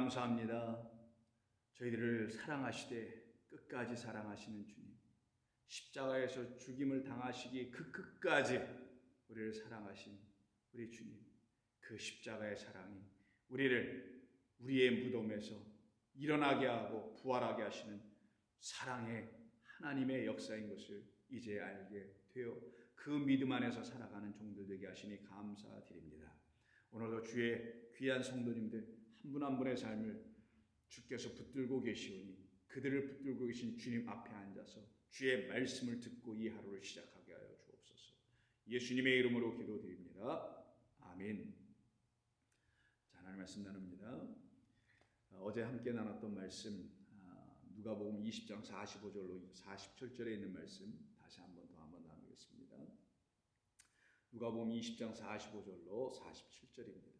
감사합니다. 저희들을 사랑하시되 끝까지 사랑하시는 주님, 십자가에서 죽임을 당하시기 그 끝까지 우리를 사랑하신 우리 주님, 그 십자가의 사랑이 우리를 우리의 무덤에서 일어나게 하고 부활하게 하시는 사랑의 하나님의 역사인 것을 이제 알게 되어 그 믿음 안에서 살아가는 종들 되게 하시니 감사드립니다. 오늘도 주의 귀한 성도님들 한 분 한 분의 삶을 주께서 붙들고 계시오니 그들을 붙들고 계신 주님 앞에 앉아서 주의 말씀을 듣고 이 하루를 시작하게 하여 주옵소서. 예수님의 이름으로 기도드립니다. 아멘. 자, 하나님 말씀 나눕니다. 어제 함께 나눴던 말씀 누가복음 20장 45절로 47절에 있는 말씀 다시 한번 나누겠습니다. 누가복음 20장 45절로 47절입니다.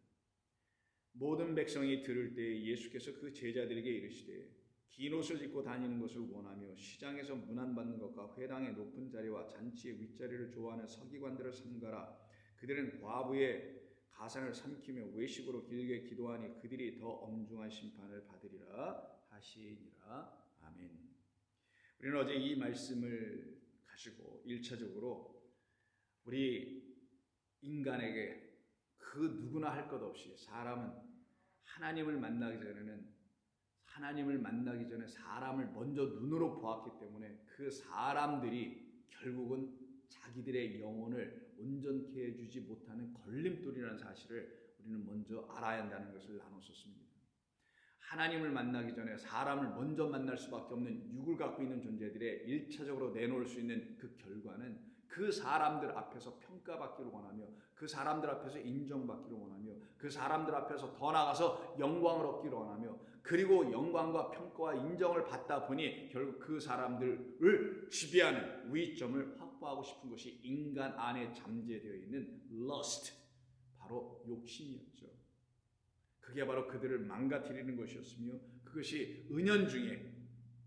모든 백성이 들을 때 예수께서 그 제자들에게 이르시되 긴 옷을 입고 다니는 것을 원하며 시장에서 문안받는 것과 회당의 높은 자리와 잔치의 윗자리를 좋아하는 서기관들을 삼가라. 그들은 과부의 가산을 삼키며 외식으로 길게 기도하니 그들이 더 엄중한 심판을 받으리라 하시니라. 아멘. 우리는 어제 이 말씀을 가지고 1차적으로 우리 인간에게 그 누구나 할 것 없이 사람은 하나님을 만나기 전에 사람을 먼저 눈으로 보았기 때문에 그 사람들이 결국은 자기들의 영혼을 온전케 해주지 못하는 걸림돌이라는 사실을 우리는 먼저 알아야 한다는 것을 나눴었습니다. 하나님을 만나기 전에 사람을 먼저 만날 수밖에 없는 육을 갖고 있는 존재들의 1차적으로 내놓을 수 있는 그 결과는 그 사람들 앞에서 평가받기를 원하며 그 사람들 앞에서 인정받기를 원하며 그 사람들 앞에서 더 나아가서 영광을 얻기를 원하며 그리고 영광과 평가와 인정을 받다 보니 결국 그 사람들을 지배하는 위점을 확보하고 싶은 것이 인간 안에 잠재되어 있는 lust, 바로 욕심이었죠. 그게 바로 그들을 망가뜨리는 것이었으며 그것이 은연중에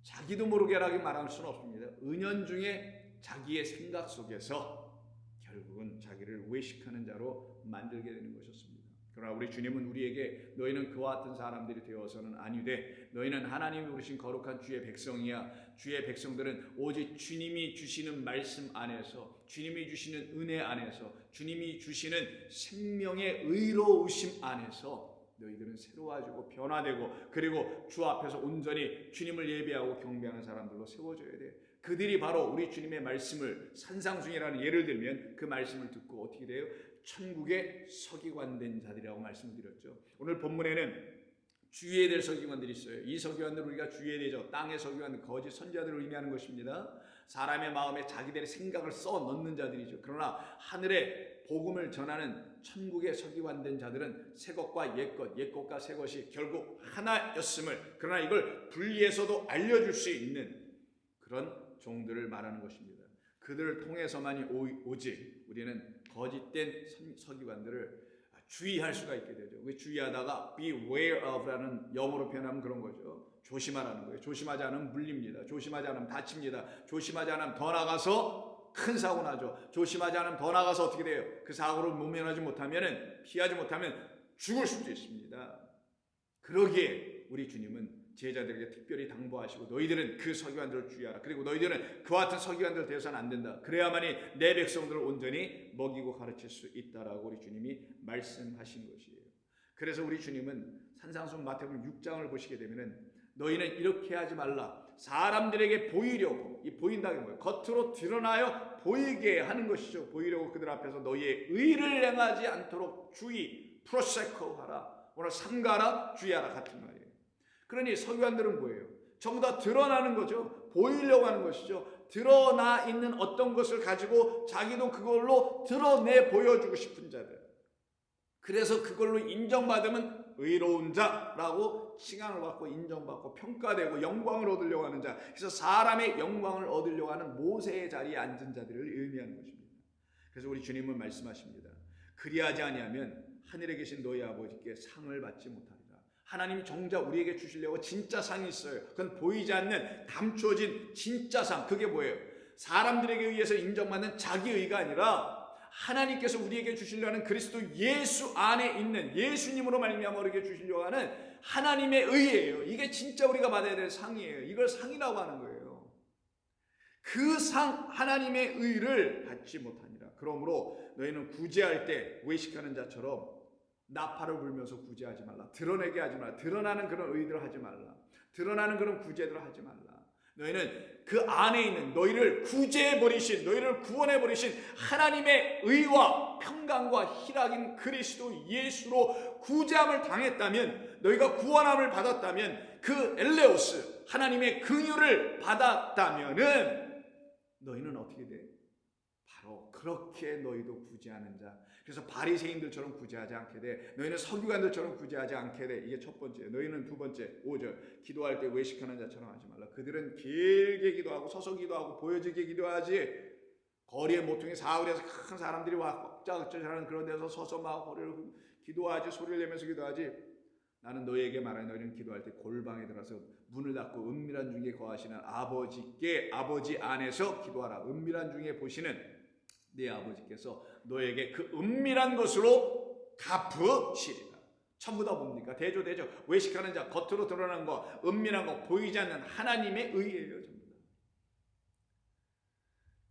자기도 모르게라고 말할 수는 없습니다. 은연중에 자기의 생각 속에서 결국은 자기를 외식하는 자로 만들게 되는 것이었습니다. 그러나 우리 주님은 우리에게 너희는 그와 같은 사람들이 되어서는 아니되 너희는 하나님이 부르신 거룩한 주의 백성이야. 주의 백성들은 오직 주님이 주시는 말씀 안에서 주님이 주시는 은혜 안에서 주님이 주시는 생명의 의로우심 안에서 너희들은 새로워지고 변화되고 그리고 주 앞에서 온전히 주님을 예배하고 경배하는 사람들로 세워져야 돼. 그들이 바로 우리 주님의 말씀을 산상순이라는 예를 들면 그 말씀을 듣고 어떻게 돼요? 천국의 서기관된 자들이라고 말씀을 드렸죠. 오늘 본문에는 주의해야 될 서기관들이 있어요. 이 서기관들은 우리가 주의해야 되죠. 땅의 서기관들, 거짓 선지자들을 의미하는 것입니다. 사람의 마음에 자기들의 생각을 써 넣는 자들이죠. 그러나 하늘의 복음을 전하는 천국의 서기관된 자들은 새 것과 옛 것, 옛 것과 새 것이 결국 하나였음을, 그러나 이걸 분리해서도 알려줄 수 있는 그런 종들을 말하는 것입니다. 그들을 통해서만이 오직 우리는 거짓된 서기관들을 주의할 수가 있게 되죠. 그 주의하다가 beware of라는 영어로 표현하면 그런 거죠. 조심하라는 거예요. 조심하지 않으면 물립니다. 조심하지 않으면 다칩니다. 조심하지 않으면 더 나가서 큰 사고 나죠. 조심하지 않으면 더 나가서 어떻게 돼요? 그 사고를 모면하지 못하면, 피하지 못하면 죽을 수도 있습니다. 그러기에 우리 주님은 제자들에게 특별히 당부하시고 너희들은 그 서기관들을 주의하라. 그리고 너희들은 그와 같은 서기관들 되어서는 안 된다. 그래야만이 내 백성들을 온전히 먹이고 가르칠 수 있다라고 우리 주님이 말씀하신 것이에요. 그래서 우리 주님은 산상순 마태복음 6장을 보시게 되면은 너희는 이렇게 하지 말라. 사람들에게 보이려고, 이 보인다는 게 뭐예요? 겉으로 드러나여 보이게 하는 것이죠. 보이려고 그들 앞에서 너희의 의를 행하지 않도록 주의, 프로세코하라. 오늘 삼가라, 주의하라 같은 말이에요. 그러니 서기관들은 뭐예요? 전부 다 드러나는 거죠. 보이려고 하는 것이죠. 드러나 있는 어떤 것을 가지고 자기도 그걸로 드러내 보여주고 싶은 자들. 그래서 그걸로 인정받으면 의로운 자라고 칭함을 받고 인정받고 평가되고 영광을 얻으려고 하는 자. 그래서 사람의 영광을 얻으려고 하는 모세의 자리에 앉은 자들을 의미하는 것입니다. 그래서 우리 주님은 말씀하십니다. 그리하지 아니하면 하늘에 계신 너희 아버지께 상을 받지 못하리라. 하나님이 정작 우리에게 주시려고 진짜 상이 있어요. 그건 보이지 않는 감춰진 진짜 상. 그게 뭐예요? 사람들에게 의해서 인정받는 자기 의가 아니라 하나님께서 우리에게 주시려는 그리스도 예수 안에 있는 예수님으로 말미암아 우리에게 주시려고 하는 하나님의 의예요. 이게 진짜 우리가 받아야 될 상이에요. 이걸 상이라고 하는 거예요. 그 상 하나님의 의를 받지 못하니라. 그러므로 너희는 구제할 때 외식하는 자처럼 나팔을 불면서 구제하지 말라. 드러내게 하지 말라. 드러나는 그런 의들을 하지 말라. 드러나는 그런 구제들을 하지 말라. 너희는 그 안에 있는 너희를 구제해버리신, 너희를 구원해버리신 하나님의 의와 평강과 희락인 그리스도 예수로 구제함을 당했다면, 너희가 구원함을 받았다면, 그 엘레오스 하나님의 긍휼을 받았다면은 너희는 어떻게 돼? 바로 그렇게 너희도 구제하는 자. 그래서 바리새인들처럼 구제하지 않게 돼. 너희는 서기관들처럼 구제하지 않게 돼. 이게 첫 번째. 너희는 두 번째. 5절. 기도할 때 외식하는 자처럼 하지 말라. 그들은 길게 기도하고 서서 기도하고 보여지게 기도하지. 거리에 모퉁이 사울에서 큰 사람들이 와 꽉짝짝하는 그런 데서 서서 막 허리를 기도하지, 소리를 내면서 기도하지. 나는 너희에게 말하니 너희는 기도할 때 골방에 들어가서 문을 닫고 은밀한 중에 거하시는 아버지께, 아버지 안에서 기도하라. 은밀한 중에 보시는 네 아버지께서 너에게 그 은밀한 것으로 갚으시리라. 전부 다 뭡니까? 대조. 외식하는 자, 겉으로 드러난 거, 은밀한 거, 보이지 않는 하나님의 의예요. 전부 다.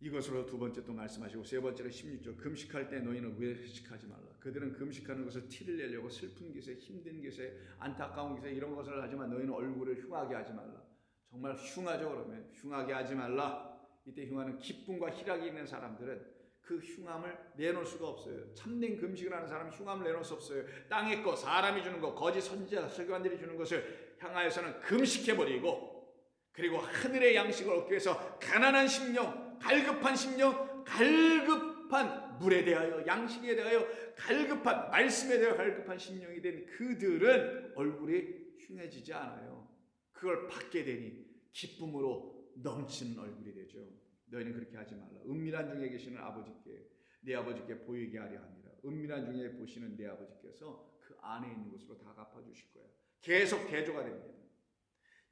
이것으로 두 번째 또 말씀하시고, 세 번째로 16절. 금식할 때 너희는 외식하지 말라. 그들은 금식하는 것을 티를 내려고 슬픈 기세, 힘든 기세, 안타까운 기세 이런 것을 하지만 너희는 얼굴을 흉하게 하지 말라. 정말 흉하죠. 그러면 흉하게 하지 말라. 이때 흉하는 기쁨과 희락이 있는 사람들은 그 흉함을 내놓을 수가 없어요. 참된 금식을 하는 사람은 흉함을 내놓을 수 없어요. 땅의 거, 사람이 주는 거, 거짓 선지자, 서기관들이 주는 것을 향하여서는 금식해버리고, 그리고 하늘의 양식을 얻기 위해서 가난한 심령, 갈급한 심령, 갈급한 물에 대하여, 양식에 대하여 갈급한, 말씀에 대하여 갈급한 심령이 된 그들은 얼굴이 흉해지지 않아요. 그걸 받게 되니 기쁨으로 넘치는 얼굴이 되죠. 너희는 그렇게 하지 말라. 은밀한 중에 계시는 아버지께, 내 아버지께 보이게 하려 합니다. 은밀한 중에 보시는 내 아버지께서 그 안에 있는 것으로 다 갚아주실 거야. 계속 대조가 됩니다.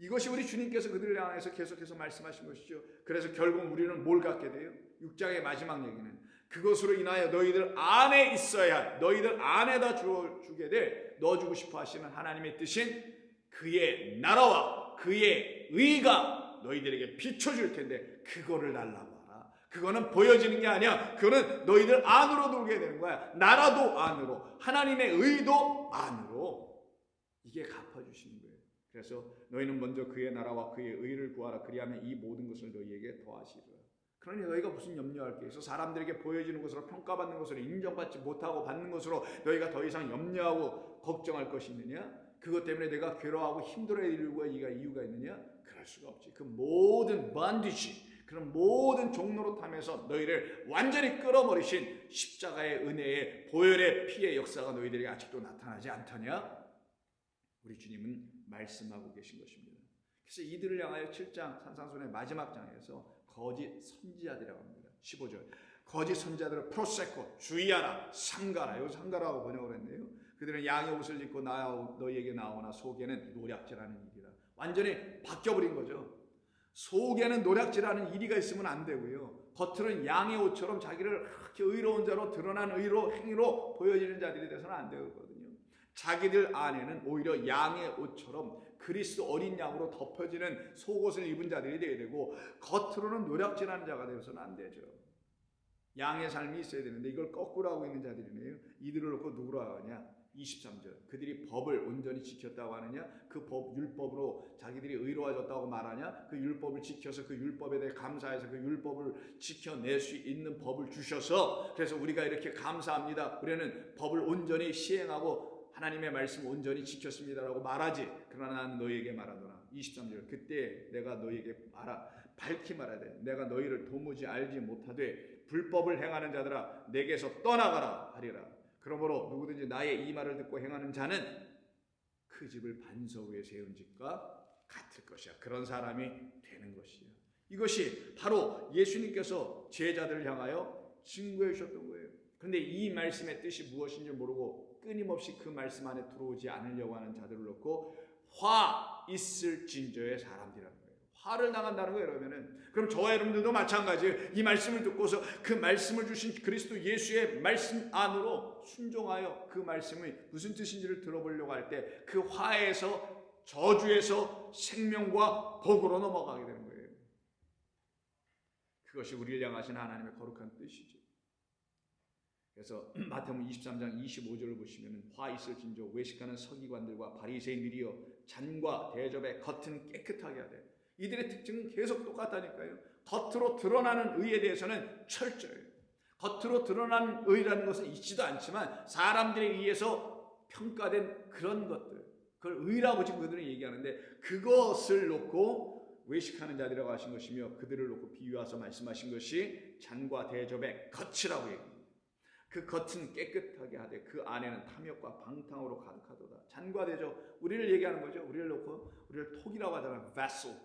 이것이 우리 주님께서 그들을 향해서 계속해서 말씀하신 것이죠. 그래서 결국 우리는 뭘 갖게 돼요? 6장의 마지막 얘기는 그것으로 인하여 너희들 안에 있어야, 너희들 안에다 주게 될, 넣어주고 싶어 하시는 하나님의 뜻인 그의 나라와 그의 의가 너희들에게 비춰줄 텐데 그거를 달라고 하라. 그거는 보여지는 게 아니야. 그거는 너희들 안으로 들게 되는 거야. 나라도 안으로, 하나님의 의도 안으로. 이게 갚아주시는 거예요. 그래서 너희는 먼저 그의 나라와 그의 의를 구하라. 그리하면 이 모든 것을 너희에게 더하시리라. 그러니 너희가 무슨 염려할 게 있어? 사람들에게 보여지는 것으로, 평가받는 것으로, 인정받지 못하고 받는 것으로 너희가 더 이상 염려하고 걱정할 것이 있느냐? 그것 때문에 내가 괴로워하고 힘들어할 이유가 있느냐? 그럴 수가 없지. 그 모든 반드시 그런 모든 종노릇함에서 너희를 완전히 끌어버리신 십자가의 은혜의 보혈의 피의 역사가 너희들에게 아직도 나타나지 않더냐? 우리 주님은 말씀하고 계신 것입니다. 그래서 이들을 향하여 7장 산상순의 마지막 장에서 거짓 선지자들이라고 합니다. 15절. 거짓 선지자들을 프로세코, 주의하라, 삼가라. 여기 삼가라고 번역을 했네요. 그들은 양의 옷을 입고 너희에게 나오나 속에는 노략질하는 일이라. 완전히 바뀌어버린 거죠. 속에는 노략질하는 일이가 있으면 안 되고요. 겉으로는 양의 옷처럼 자기를 그렇게 의로운 자로 드러난 행위로 보여지는 자들이 돼서는 안 되거든요. 자기들 안에는 오히려 양의 옷처럼 그리스도 어린 양으로 덮여지는 속옷을 입은 자들이 되어야 되고, 겉으로는 노략질하는 자가 되어서는 안 되죠. 양의 삶이 있어야 되는데 이걸 거꾸로 하고 있는 자들이네요. 이들을 놓고 누구로 하느냐? 23절. 그들이 법을 온전히 지켰다고 하느냐? 그 율법으로 자기들이 의로워졌다고 말하냐? 그 율법을 지켜서 그 율법에 대해 감사해서 그 율법을 지켜낼 수 있는 법을 주셔서, 그래서 우리가 이렇게 감사합니다. 우리는 법을 온전히 시행하고 하나님의 말씀을 온전히 지켰습니다라고 말하지. 그러나 나는 너희에게 말하노라. 23절. 그때 내가 너희에게 밝히 말하되 내가 너희를 도무지 알지 못하되 불법을 행하는 자들아 내게서 떠나가라 하리라. 그러므로 누구든지 나의 이 말을 듣고 행하는 자는 그 집을 반석 위에 세운 집과 같을 것이야. 그런 사람이 되는 것이야. 이것이 바로 예수님께서 제자들을 향하여 증거해 주셨던 거예요. 그런데 이 말씀의 뜻이 무엇인지 모르고 끊임없이 그 말씀 안에 들어오지 않으려고 하는 자들을 놓고 화 있을 진저의 사람들이라는 거예요. 화를 당한다는 거예요. 그럼 저와 여러분들도 마찬가지예요. 이 말씀을 듣고서 그 말씀을 주신 그리스도 예수의 말씀 안으로 순종하여 그 말씀이 무슨 뜻인지를 들어보려고 할 때 그 화에서, 저주에서 생명과 복으로 넘어가게 되는 거예요. 그것이 우리를 향하신 하나님의 거룩한 뜻이죠. 그래서 마태복음 23장 25절을 보시면 화 있을진저 외식하는 서기관들과 바리새인들이여 잔과 대접의 겉은 깨끗하게 하되. 이들의 특징은 계속 똑같다니까요. 겉으로 드러나는 의에 대해서는 철저해요. 겉으로 드러나는 의라는 것은 있지도 않지만 사람들에 의해서 평가된 그런 것들, 그걸 의라고 지금 그들은 얘기하는데 그것을 놓고 외식하는 자들이라고 하신 것이며 그들을 놓고 비유해서 말씀하신 것이 잔과 대접의 겉이라고 얘기합니다. 그 겉은 깨끗하게 하되 그 안에는 탐욕과 방탕으로 가득하도다. 잔과 대접, 우리를 얘기하는 거죠. 우리를 놓고 우리를 톡이라고 하잖아요. vessel.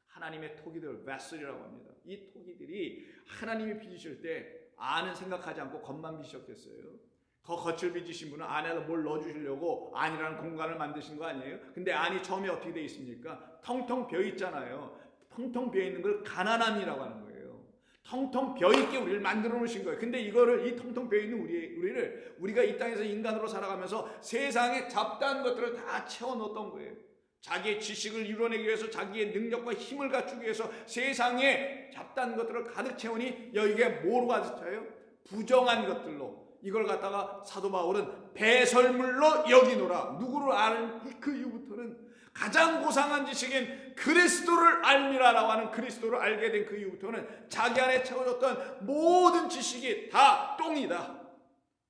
하나님의 토기들, vessel이라고 합니다. 이 토기들이 하나님이 빚으실 때 안은 생각하지 않고 겉만 빚으셨겠어요? 더 겉을 빚으신 분은 안에다 뭘 넣어주시려고 안이라는 공간을 만드신 거 아니에요? 근데 안이 처음에 어떻게 되어 있습니까? 텅텅 비어 있잖아요. 텅텅 비어 있는 걸 가난함이라고 하는 거예요. 텅텅 비어있게 우리를 만들어 놓으신 거예요. 근데 이거를, 이 텅텅 비어있는 우리를, 우리가 이 땅에서 인간으로 살아가면서 세상에 잡다한 것들을 다 채워 넣었던 거예요. 자기의 지식을 이뤄내기 위해서, 자기의 능력과 힘을 갖추기 위해서 세상에 잡다한 것들을 가득 채우니 이게 뭐로 가득 차요? 부정한 것들로. 이걸 갖다가 사도 바울은 배설물로 여기노라. 누구를 아는 그 이후부터는 가장 고상한 지식인 그리스도를 알미라라고 하는 그리스도를 알게 된 그 이후부터는 자기 안에 채워졌던 모든 지식이 다 똥이다.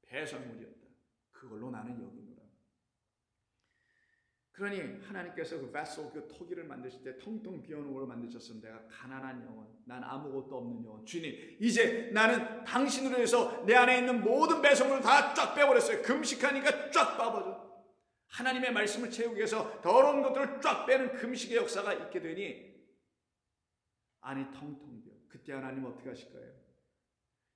배설물이었다. 그걸로 나는 여기노라. 그러니 하나님께서 그 vessel, 그 토기를 만드실 때 텅텅 비어놓은 걸로 만드셨으면 내가 가난한 영혼, 난 아무것도 없는 영혼, 주님 이제 나는 당신으로 해서 내 안에 있는 모든 배설물을 다 쫙 빼버렸어요. 금식하니까 쫙 빠버려. 하나님의 말씀을 채우기 위해서 더러운 것들을 쫙 빼는 금식의 역사가 있게 되니 안이 텅텅 비어. 그때 하나님 어떻게 하실까요?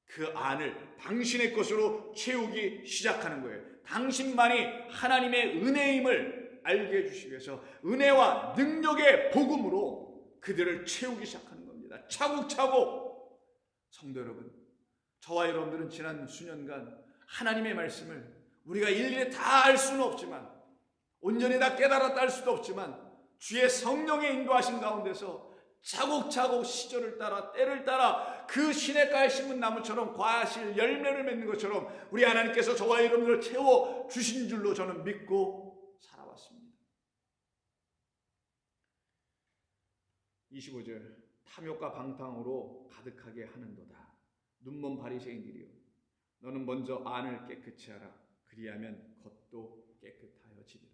그 안을 당신의 것으로 채우기 시작하는 거예요. 당신만이 하나님의 은혜임을 알게 해주시기 위해서 은혜와 능력의 복음으로 그들을 채우기 시작하는 겁니다. 차곡차곡. 성도 여러분, 저와 여러분들은 지난 수년간 하나님의 말씀을 우리가 일일이 다 알 수는 없지만, 온전히 다 깨달았다 할 수도 없지만, 주의 성령의 인도하신 가운데서 차곡차곡 시절을 따라 때를 따라 그 시냇가에 심은 나무처럼 과실 열매를 맺는 것처럼 우리 하나님께서 저와 여러분들을 채워주신 줄로 저는 믿고 살아왔습니다. 25절 탐욕과 방탕으로 가득하게 하는도다. 눈먼 바리새인들이여, 너는 먼저 안을 깨끗이 하라. 그리하면 겉도 깨끗하여지리라.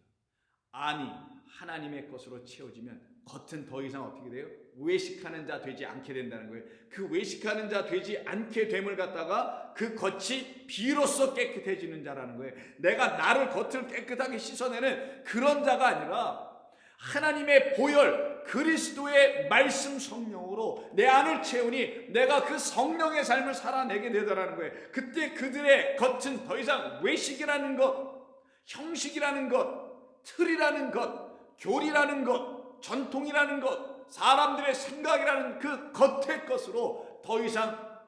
안이 하나님의 것으로 채워지면 겉은 더 이상 어떻게 돼요? 외식하는 자 되지 않게 된다는 거예요. 그 외식하는 자 되지 않게 됨을 갖다가 그 겉이 비로소 깨끗해지는 자라는 거예요. 내가 나를 겉을 깨끗하게 씻어내는 그런 자가 아니라 하나님의 보혈 그리스도의 말씀 성령으로 내 안을 채우니 내가 그 성령의 삶을 살아내게 되더라는 거예요. 그때 그들의 겉은 더 이상 외식이라는 것, 형식이라는 것, 틀이라는 것, 교리라는 것, 전통이라는 것, 사람들의 생각이라는 그 겉의 것으로 더 이상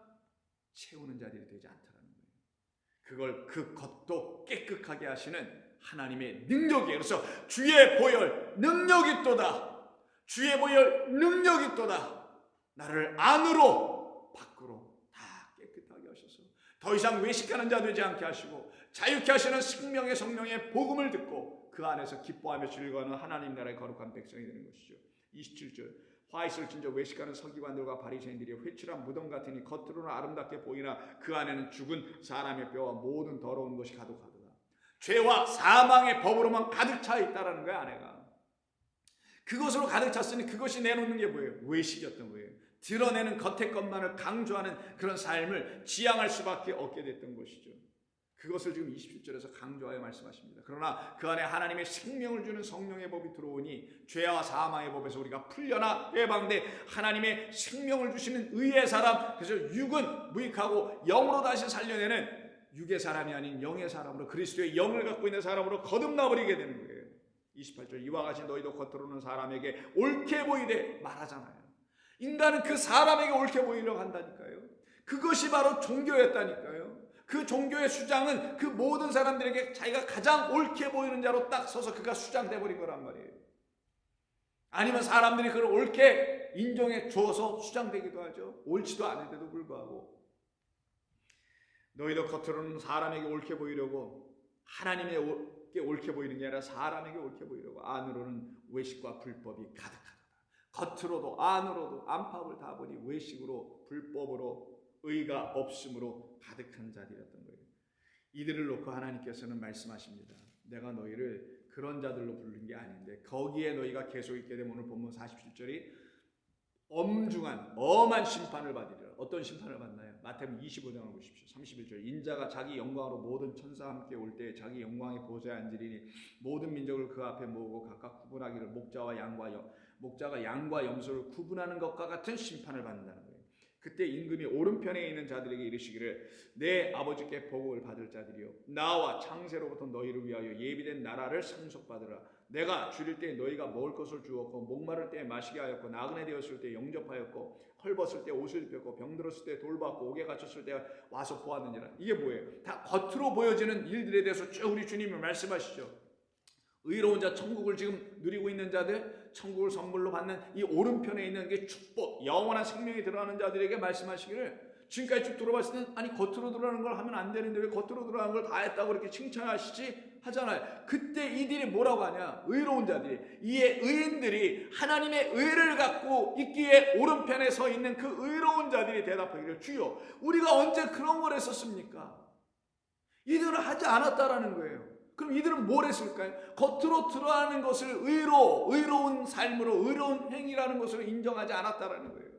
채우는 자들이 되지 않다는 거예요. 그걸 그 겉도 깨끗하게 하시는 하나님의 능력이에요. 그래서 주의 보혈 능력이 있도다. 주의 보혈 능력이 있도다. 나를 안으로 밖으로 다 깨끗하게 하셔서 더 이상 외식하는 자 되지 않게 하시고 자유케 하시는 생명의 성령의 복음을 듣고 그 안에서 기뻐하며 즐거워하는 하나님 나라의 거룩한 백성이 되는 것이죠. 27절 화 있을진저 외식하는 서기관들과 바리새인들이 회칠한 무덤 같으니 겉으로는 아름답게 보이나 그 안에는 죽은 사람의 뼈와 모든 더러운 것이 가득하도다. 죄와 사망의 법으로만 가득 차 있다라는 거야. 안에가 그것으로 가득 찼으니 그것이 내놓는 게 뭐예요? 외식이었던 거예요. 드러내는 겉의 것만을 강조하는 그런 삶을 지향할 수밖에 없게 됐던 것이죠. 그것을 지금 27절에서 강조하여 말씀하십니다. 그러나 그 안에 하나님의 생명을 주는 성령의 법이 들어오니 죄와 사망의 법에서 우리가 풀려나 해방돼 하나님의 생명을 주시는 의의 사람, 그래서 육은 무익하고 영으로 다시 살려내는 육의 사람이 아닌 영의 사람으로 그리스도의 영을 갖고 있는 사람으로 거듭나버리게 되는 거예요. 28절 이와 같이 너희도 겉으로는 사람에게 옳게 보이되 말하잖아요. 인간은 그 사람에게 옳게 보이려고 한다니까요. 그것이 바로 종교였다니까요. 그 종교의 수장은 그 모든 사람들에게 자기가 가장 옳게 보이는 자로 딱 서서 그가 수장돼 버린 거란 말이에요. 아니면 사람들이 그걸 옳게 인정해 주어서 수장되기도 하죠. 옳지도 않은데도 불구하고. 너희도 겉으로는 사람에게 옳게 보이려고, 하나님에게 옳게 보이는 게 아니라 사람에게 옳게 보이려고 안으로는 외식과 불법이 가득하다. 겉으로도 안으로도 안팎을 다 보니 외식으로 불법으로 의가 없음으로 가득한 자들이었던 거예요. 이들을 놓고 하나님께서는 말씀하십니다. 내가 너희를 그런 자들로 부른 게 아닌데 거기에 너희가 계속 있게 되면 오늘 본문 47절이 엄중한 엄한 심판을 받으리라. 어떤 심판을 받나요? 마태복음 25장을 보십시오. 31절 인자가 자기 영광으로 모든 천사와 함께 올 때 자기 영광의 보좌에 앉으리니 모든 민족을 그 앞에 모으고 각각 구분하기를 목자가 양과 염소를 구분하는 것과 같은 심판을 받는다는 거예요. 그때 임금이 오른편에 있는 자들에게 이르시기를 내 아버지께 복을 받을 자들이여 나와 창세로부터 너희를 위하여 예비된 나라를 상속받으라. 내가 줄일 때 너희가 먹을 것을 주었고 목마를 때 마시게 하였고 나그네 되었을 때 영접하였고 헐벗을 때 옷을 입혔고 병들었을 때 돌봤고 옥에 갇혔을 때 와서 보았느니라. 이게 뭐예요? 다 겉으로 보여지는 일들에 대해서 쭉 우리 주님이 말씀하시죠. 의로운 자, 천국을 지금 누리고 있는 자들, 천국을 선물로 받는 이 오른편에 있는 게 축복, 영원한 생명이 들어가는 자들에게 말씀하시기를 지금까지 쭉 들어봤을 때는 아니 겉으로 들어가는 걸 하면 안 되는데 왜 겉으로 들어가는 걸 다 했다고 그렇게 칭찬하시지? 하잖아요. 그때 이들이 뭐라고 하냐? 의로운 자들이, 이에 의인들이 하나님의 의를 갖고 있기에 오른편에 서 있는 그 의로운 자들이 대답하기를 주여 우리가 언제 그런 걸 했었습니까? 이들은 하지 않았다라는 거예요. 그럼 이들은 뭘 했을까요? 겉으로 드러나는 것을 의로운 삶으로 의로운 행위라는 것으로 인정하지 않았다라는 거예요.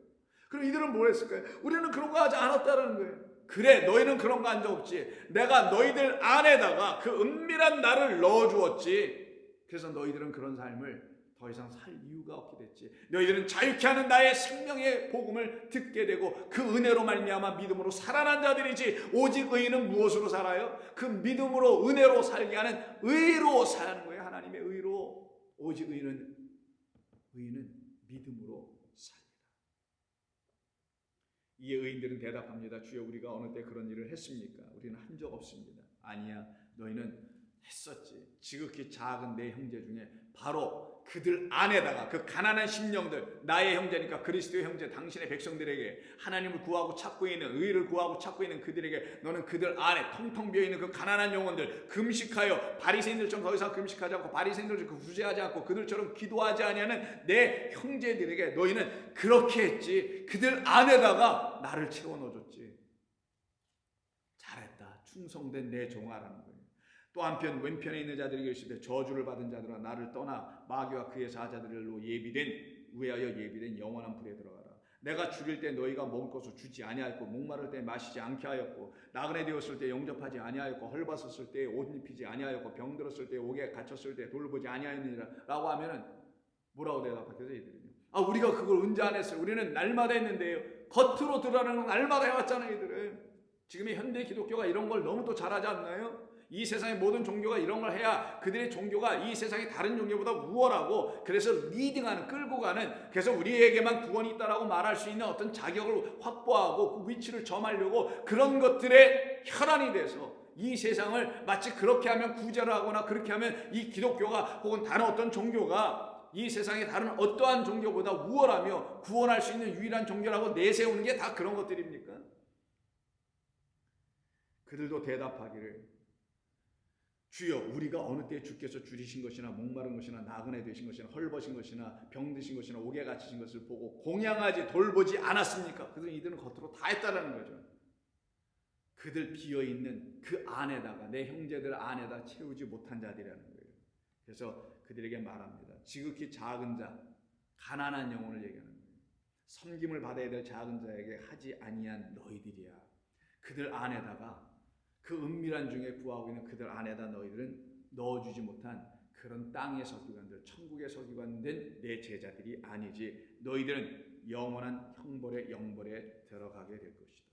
그럼 이들은 뭘 했을까요? 우리는 그런 거 하지 않았다라는 거예요. 그래 너희는 그런 거 한 적 없지. 내가 너희들 안에다가 그 은밀한 나를 넣어주었지. 그래서 너희들은 그런 삶을 더 이상 살 이유가 없게 됐지. 너희들은 자유케 하는 나의 생명의 복음을 듣게 되고 그 은혜로 말미암아 믿음으로 살아난 자들이지. 오직 의인은 무엇으로 살아요? 그 믿음으로 은혜로 살게 하는 의로 사는 거예요. 하나님의 의로. 오직 의인은 믿음으로 삽니다. 이에 의인들은 대답합니다. 주여 우리가 어느 때 그런 일을 했습니까? 우리는 한 적 없습니다. 아니야 너희는 했었지. 지극히 작은 내 형제 중에 바로 그들 안에다가 그 가난한 심령들, 나의 형제니까 그리스도의 형제, 당신의 백성들에게 하나님을 구하고 찾고 있는, 의를 구하고 찾고 있는 그들에게 너는 그들 안에 텅텅 비어있는 그 가난한 영혼들, 금식하여 바리새인들처럼 더 이상 금식하지 않고 바리새인들처럼 구제하지 않고 그들처럼 기도하지 아니하는 내 형제들에게 너희는 그렇게 했지. 그들 안에다가 나를 채워 넣어줬지. 잘했다. 충성된 내 종아라는 거예요. 또 한편 왼편에 있는 자들이 계시되 저주를 받은 자들아 나를 떠나 마귀와 그의 사자들로 위하여 예비된 영원한 불에 들어가라. 내가 죽일 때 너희가 먹을 것을 주지 아니하였고 목마를 때 마시지 않게 하였고 나그네 되었을 때 영접하지 아니하였고 헐벗었을 때 옷 입히지 아니하였고 병들었을 때 옥에 갇혔을 때 돌보지 아니하였느니라 라고 하면은 뭐라고 대답하겠어요? 이들은요. 우리가 그걸 언제 안 했어요? 우리는 날마다 했는데요. 겉으로 드러나는 건 날마다 해왔잖아요. 이들은. 지금의 현대 기독교가 이런 걸 너무 또 잘하지 않나요? 이 세상의 모든 종교가 이런 걸 해야 그들의 종교가 이 세상의 다른 종교보다 우월하고 그래서 리딩하는, 끌고 가는, 그래서 우리에게만 구원이 있다라고 말할 수 있는 어떤 자격을 확보하고 그 위치를 점하려고 그런 것들의 혈안이 돼서 이 세상을 마치 그렇게 하면 구제를 하거나 그렇게 하면 이 기독교가 혹은 다른 어떤 종교가 이 세상의 다른 어떠한 종교보다 우월하며 구원할 수 있는 유일한 종교라고 내세우는 게 다 그런 것들입니까? 그들도 대답하기를 주여 우리가 어느 때 주께서 줄이신 것이나 목마른 것이나 나그네 되신 것이나 헐벗은 것이나 병드신 것이나 옥에 갇히신 것을 보고 공양하지 돌보지 않았습니까? 이들은 겉으로 다 했다는 거죠. 그들 비어있는 그 안에다가 내 형제들 안에다 채우지 못한 자들이라는 거예요. 그래서 그들에게 말합니다. 지극히 작은 자, 가난한 영혼을 얘기하는 거예요. 섬김을 받아야 될 작은 자에게 하지 아니한 너희들이야. 그들 안에다가 그 은밀한 중에 구하고 있는 그들 안에다 너희들은 넣어주지 못한 그런 땅의 서기관들, 천국의 서기관 된 내 제자들이 아니지. 너희들은 영원한 형벌의 영벌에 들어가게 될 것이다.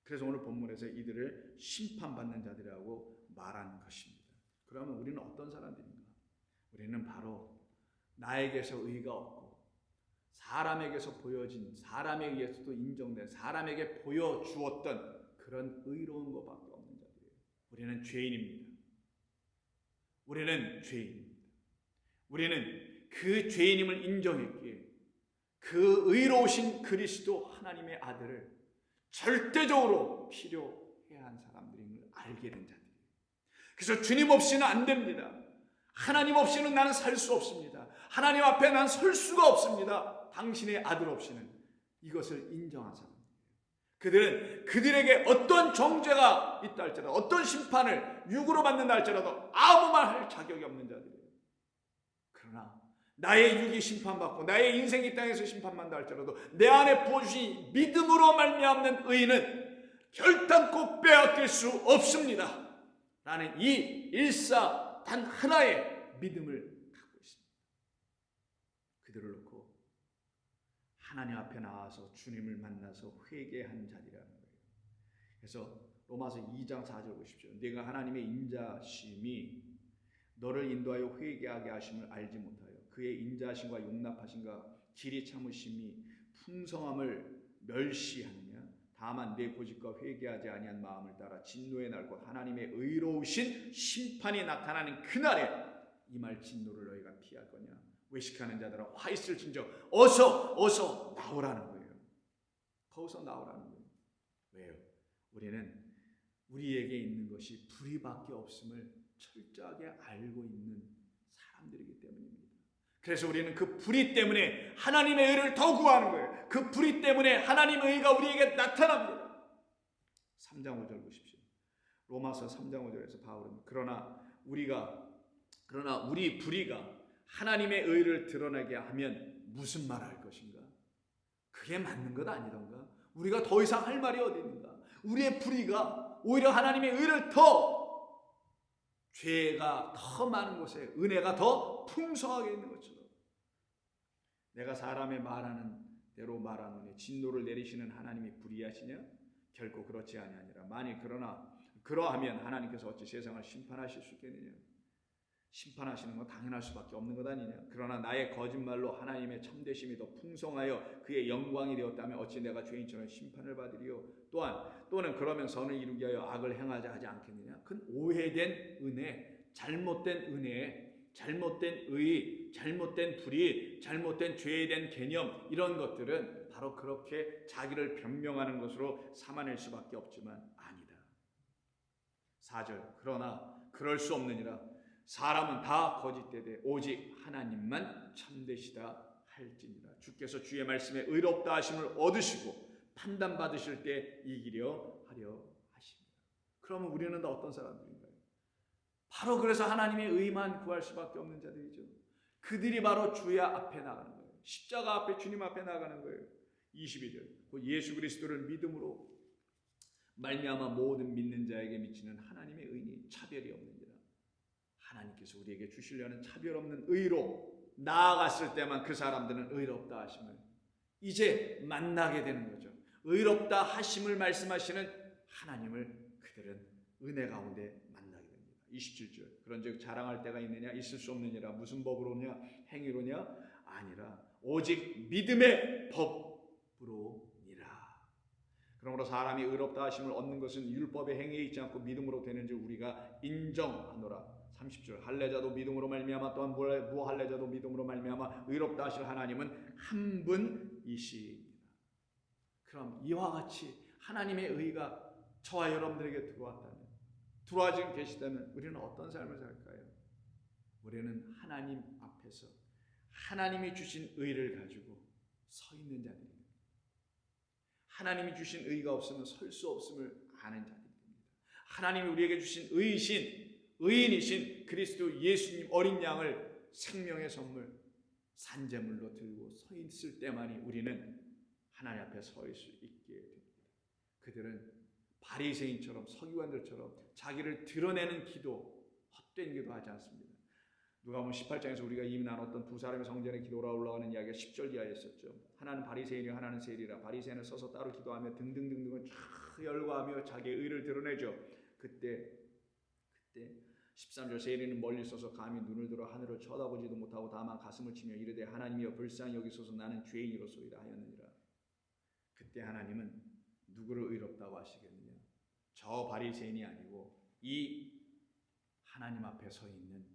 그래서 오늘 본문에서 이들을 심판받는 자들이라고 말하는 것입니다. 그러면 우리는 어떤 사람들인가? 우리는 바로 나에게서 의가 없고 사람에게서 보여진, 사람에 의해서도 인정된, 사람에게 보여주었던 그런 의로운 것밖에 없는 자들이에요. 우리는 죄인입니다. 우리는 죄인입니다. 우리는 그 죄인임을 인정했기에 그 의로우신 그리스도 하나님의 아들을 절대적으로 필요해야 한 사람들임을 알게 된 자들이에요. 그래서 주님 없이는 안 됩니다. 하나님 없이는 나는 살 수 없습니다. 하나님 앞에 난 설 수가 없습니다. 당신의 아들 없이는. 이것을 인정한 사람들이에요. 그들은 그들에게 어떤 정죄가 있다 할지라도, 어떤 심판을 육으로 받는다 할지라도 아무 말 할 자격이 없는 자들이에요. 그러나 나의 육이 심판받고 나의 인생이 땅에서 심판받는다 할지라도 내 안에 부어주신 믿음으로 말미암는 의는 결단코 빼앗길 수 없습니다. 라는 이 일사 단 하나의 믿음을 갖고 있습니다. 그들을 놓고 하나님 앞에 나와서 주님을 만나서 회개한 자리라는 거예요. 그래서 로마서 2장 4절 보십시오. 네가 하나님의 인자심이 너를 인도하여 회개하게 하심을 알지 못하여 그의 인자하심과 용납하심과 길이 참으심이 풍성함을 멸시하느냐. 다만 내 고집과 회개하지 아니한 마음을 따라 진노의 날 곧 하나님의 의로우신 심판이 나타나는 그날에 이 말 진노를 너희가 피할 거냐. 외식하는 자들아 화 있을진저 어서 나오라는 거예요. 거기서 나오라는 거예요. 왜요? 우리는 우리에게 있는 것이 불의밖에 없음을 철저하게 알고 있는 사람들이기 때문입니다. 그래서 우리는 그 불의 때문에 하나님의 의를 더 구하는 거예요. 그 불의 때문에 하나님의 의가 우리에게 나타납니다. 3장 5절 보십시오. 로마서 3장 5절에서 바울은 그러나 우리 불의가 하나님의 의를 드러나게 하면 무슨 말 할 것인가? 그게 맞는 것 아니던가? 우리가 더 이상 할 말이 어디 있는가? 우리의 불의가 오히려 하나님의 의를 죄가 더 많은 곳에 은혜가 더 풍성하게 있는 것처럼 내가 사람의 말하는 대로 말하노니 진노를 내리시는 하나님이 불의하시냐? 결코 그렇지 아니하니라. 만일 그러하면 하나님께서 어찌 세상을 심판하실 수 있겠느냐? 심판하시는 건 당연할 수밖에 없는 것 아니냐. 그러나 나의 거짓말로 하나님의 참되심이 더 풍성하여 그의 영광이 되었다면 어찌 내가 죄인처럼 심판을 받으리요. 또는 그러면 선을 이루기 위하여 악을 행하자 하지 않겠느냐. 그건 오해된 은혜, 잘못된 은혜, 잘못된 의, 잘못된 불의, 잘못된 죄에 대한 개념, 이런 것들은 바로 그렇게 자기를 변명하는 것으로 삼아낼 수밖에 없지만 아니다. 4절 그러나 그럴 수 없느니라. 사람은 다 거짓되되 오직 하나님만 참되시다 할지니라. 주께서 주의 말씀에 의롭다 하심을 얻으시고 판단받으실 때 이기려 하려 하십니다. 그러면 우리는 다 어떤 사람들인가요? 바로 그래서 하나님의 의만 구할 수밖에 없는 자들이죠. 그들이 바로 주의 앞에 나가는 거예요. 십자가 앞에 주님 앞에 나가는 거예요. 22절 곧 예수 그리스도를 믿음으로 말미암아 모든 믿는 자에게 미치는 하나님의 의니 차별이 없느니라. 하나님께서 우리에게 주시려는 차별 없는 의로 나아갔을 때만 그 사람들은 의롭다 하심을 이제 만나게 되는 거죠. 의롭다 하심을 말씀하시는 하나님을 그들은 은혜 가운데 만나게 됩니다. 27절 그런즉 자랑할 때가 있느냐 있을 수 없느니라. 무슨 법으로냐 행위로냐 아니라 오직 믿음의 법으로니라. 그러므로 사람이 의롭다 하심을 얻는 것은 율법의 행위에 있지 않고 믿음으로 되는 줄 우리가 인정하노라. 30절 할례자도 믿음으로 말미암아 또한 무할례자도 믿음으로 말미암아 의롭다 하실 하나님은 한 분이시니라. 그럼 이와 같이 하나님의 의가 저와 여러분들에게 들어와 지금 계시다면 우리는 어떤 삶을 살까요? 우리는 하나님 앞에서 하나님이 주신 의를 가지고 서 있는 자들입니다. 하나님이 주신 의가 없으면 설 수 없음을 아는 자들입니다. 하나님이 우리에게 주신 의인이신 그리스도 예수님 어린 양을 생명의 선물 산제물로 들고 서 있을 때만이 우리는 하나님 앞에 서 있을 수 있게 됩니다. 그들은 바리새인처럼 서기관들처럼 자기를 드러내는 기도, 헛된 기도하지 않습니다. 누가복음 18장에서 우리가 이미 나눴던 두 사람의 성전에 기도로 올라가는 이야기가 10절 이하에 있었죠. 하나는 바리새인이요 하나는 세리라. 바리새인은 서서 따로 기도하며 등등등등을 쫙 열거하며 자기의 의를 드러내죠. 그때 13절 세리는 멀리 서서 감히 눈을 들어 하늘을 쳐다보지도 못하고 다만 가슴을 치며 이르되 하나님이여 불쌍히 여기소서 나는 죄인이로소이다 하였느니라. 그때 하나님은 누구를 의롭다고 하시겠느냐? 저 바리새인이 아니고 이 하나님 앞에 서 있는,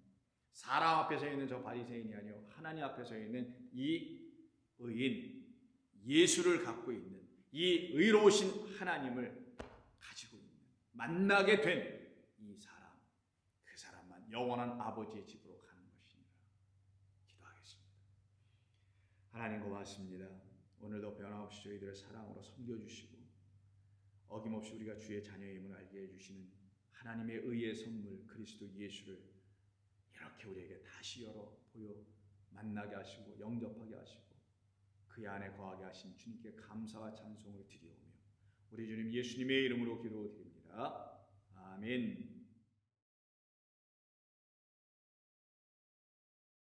사람 앞에 서 있는 저 바리새인이 아니요 하나님 앞에 서 있는 이 의인, 예수를 갖고 있는 이 의로우신 하나님을 가지고 있는, 만나게 된 이 사람, 그 사람만 영원한 아버지의 집으로 가는 것이니라. 기도하겠습니다. 하나님 고맙습니다. 오늘도 변함없이 저희들을 사랑으로 섬겨주시고 어김없이 우리가 주의 자녀임을 알게 해주시는 하나님의 의의 선물 그리스도 예수를 이렇게 우리에게 다시 열어 보여 만나게 하시고 영접하게 하시고 그 안에 거하게 하신 주님께 감사와 찬송을 드리오며 우리 주님 예수님의 이름으로 기도드립니다. 아멘.